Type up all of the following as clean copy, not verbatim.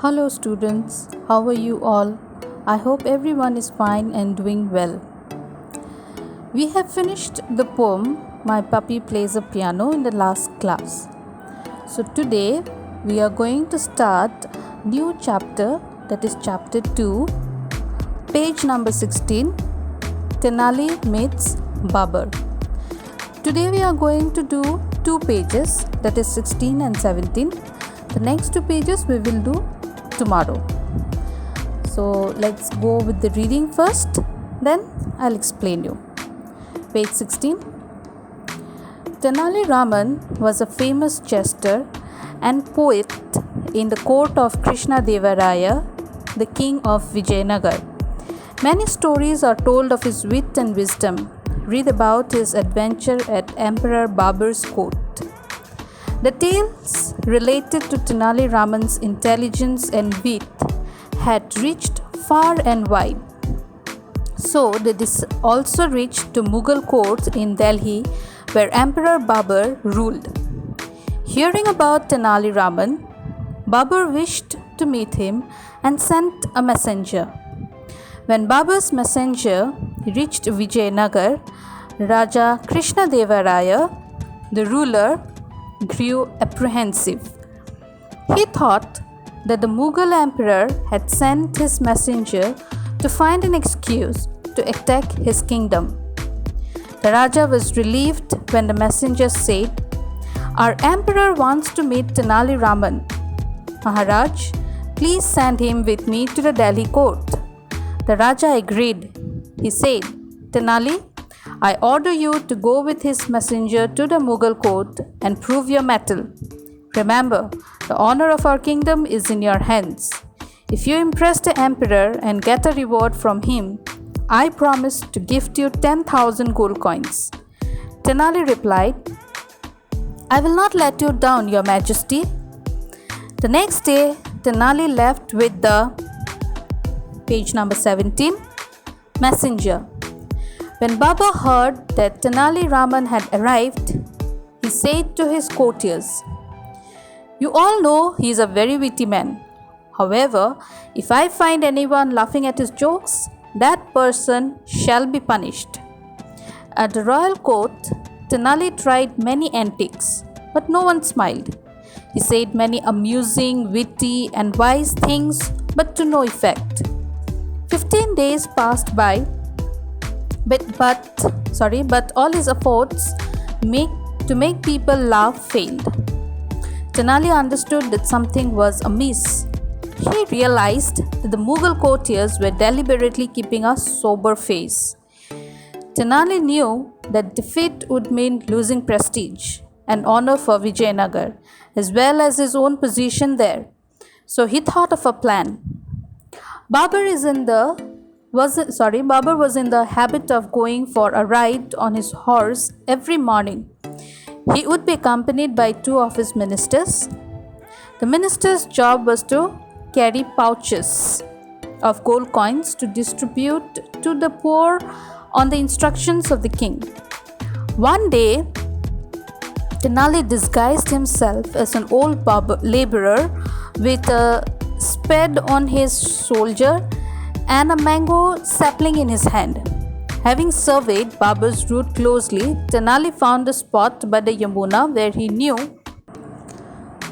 Hello, students. How are you all? I hope everyone is fine and doing well. We have finished the poem My Puppy Plays a Piano in the last class. So today we are going to start new chapter, that is chapter 2, page number 16, Tenali meets Babar. Today we are going to do two pages, that is 16 and 17. The next two pages we will do tomorrow. So let's go with the reading first, then I'll explain you. Page 16. Tenali Raman was a famous jester and poet in the court of Krishna Devaraya, the king of Vijayanagar. Many stories are told of his wit and wisdom. Read about his adventure at Emperor Babur's court. The tales related to Tenali Raman's intelligence and wit had reached far and wide. So they also reached to Mughal courts in Delhi, where Emperor Babur ruled. Hearing about Tenali Raman, Babur wished to meet him and sent a messenger. When Babur's messenger reached Vijayanagar, Raja Krishna Devaraya, the ruler, grew apprehensive. He thought that the Mughal emperor had sent his messenger to find an excuse to attack his kingdom. The Raja was relieved when the messenger said, "Our emperor wants to meet Tenali Raman. Maharaj, please send him with me to the Delhi court." The Raja agreed. He said, "Tenali, I order you to go with his messenger to the Mughal court and prove your mettle. Remember, the honor of our kingdom is in your hands. If you impress the emperor and get a reward from him, I promise to gift you 10,000 gold coins." Tenali replied, "I will not let you down, your majesty." The next day, Tenali left with the page number 17 messenger. When Baba heard that Tenali Raman had arrived, he said to his courtiers, "You all know he is a very witty man. However, if I find anyone laughing at his jokes, that person shall be punished." At the royal court, Tenali tried many antics, but no one smiled. He said many amusing, witty, and wise things, but to no effect. 15 days passed by, but all his efforts to make people laugh failed. Tenali understood that something was amiss. He realized that the Mughal courtiers were deliberately keeping a sober face. Tenali knew that defeat would mean losing prestige and honor for Vijayanagar, as well as his own position there. So he thought of a plan. Babur was in the habit of going for a ride on his horse every morning. He would be accompanied by two of his ministers. The minister's job was to carry pouches of gold coins to distribute to the poor on the instructions of the king. One day, Tenali disguised himself as an old laborer with a spade on his shoulder and a mango sapling in his hand. Having surveyed Babur's route closely, Tenali found a spot by the Yamuna where he knew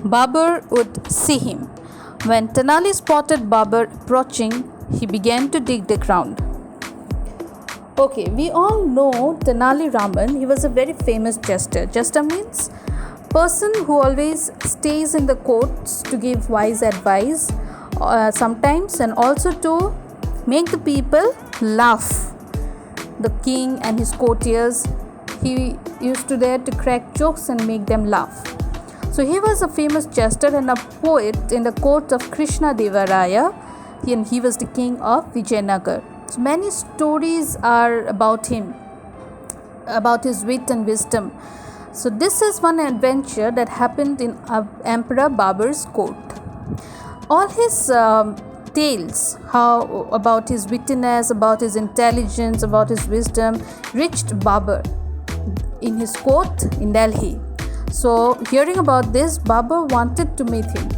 Babur would see him. When Tenali spotted Babur approaching, he began to dig the ground. Okay, we all know Tenali Raman. He was a very famous jester. Jester means person who always stays in the courts to give wise advice sometimes, and also to make the people laugh. The king and his courtiers, he used to dare to crack jokes and make them laugh. So he was a famous jester and a poet in the court of Krishna Devaraya, and he was the king of Vijayanagar. So many stories are about him, about his wit and wisdom. So this is one adventure that happened in Emperor Babur's court. All his tales about his wittiness, about his intelligence, about his wisdom reached Babur in his court in Delhi. So hearing about this, Babur wanted to meet him.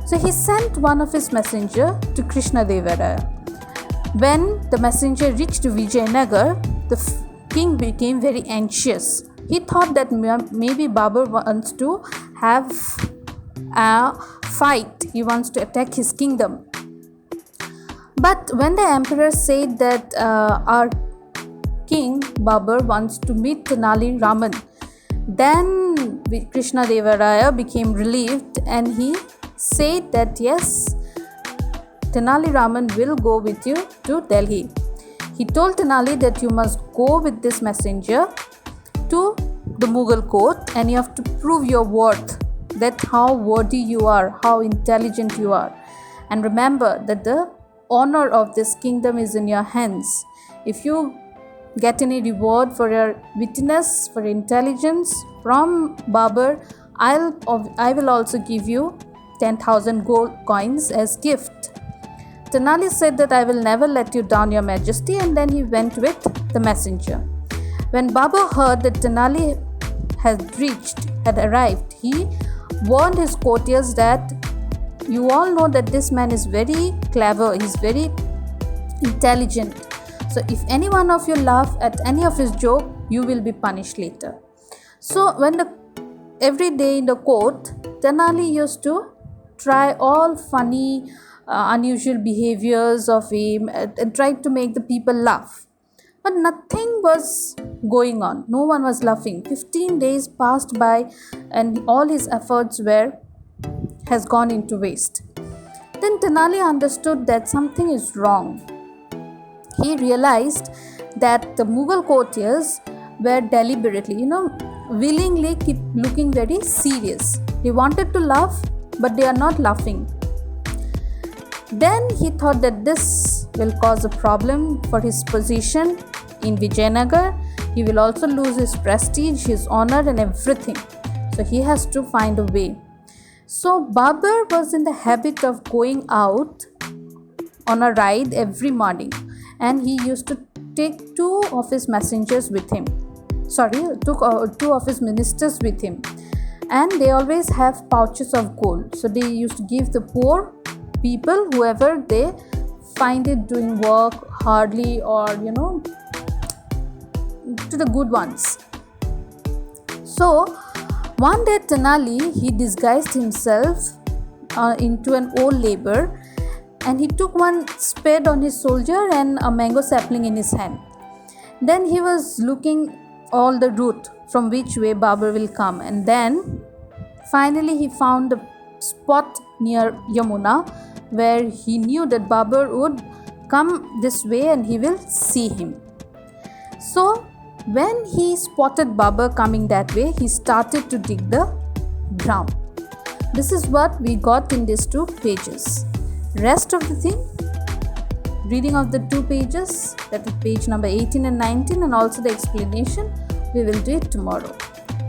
So he sent one of his messenger to Krishna Devaraya. When the messenger reached Vijayanagar, the king became very anxious. He thought that maybe Babur wants to have a fight. He wants to attack his kingdom. But when the emperor said that our king Babur wants to meet Tenali Raman, then Krishna Devaraya became relieved and he said that yes, Tenali Raman will go with you to Delhi. He told Tenali that you must go with this messenger to the Mughal court and you have to prove your worth, that how worthy you are, how intelligent you are. And remember that the honor of this kingdom is in your hands. If you get any reward for your wittiness, for your intelligence from Babur, I will also give you 10,000 gold coins as gift. Tenali said that I will never let you down, your majesty, and then he went with the messenger. When Babur heard that Tenali had arrived, he warned his courtiers that you all know that this man is very clever, he's very intelligent. So if any one of you laugh at any of his joke, you will be punished later. So every day in the court, Tenali used to try all funny, unusual behaviors of him and tried to make the people laugh. But nothing was going on. No one was laughing. 15 days passed by and all his efforts has gone into waste. Then Tenali understood that something is wrong. He realized that the Mughal courtiers were deliberately, willingly keep looking very serious. They wanted to laugh, but they are not laughing. Then he thought that this will cause a problem for his position in Vijayanagar. He will also lose his prestige, his honor and everything. So he has to find a way. So Babur was in the habit of going out on a ride every morning, and he used to take two of his ministers with him, and they always have pouches of gold. So they used to give the poor people, whoever they find it doing work hardly, or to the good ones. So one day Tenali, he disguised himself into an old laborer, and he took one spade on his shoulder and a mango sapling in his hand. Then he was looking all the route from which way Babur will come, and then finally he found a spot near Yamuna where he knew that Babur would come this way and he will see him. So when he spotted Babur coming that way, he started to dig the ground. This is what we got in these 2 pages. Rest of the thing, reading of the 2 pages, that is page number 18 and 19, and also the explanation, we will do it tomorrow.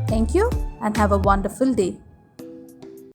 Thank you and have a wonderful day.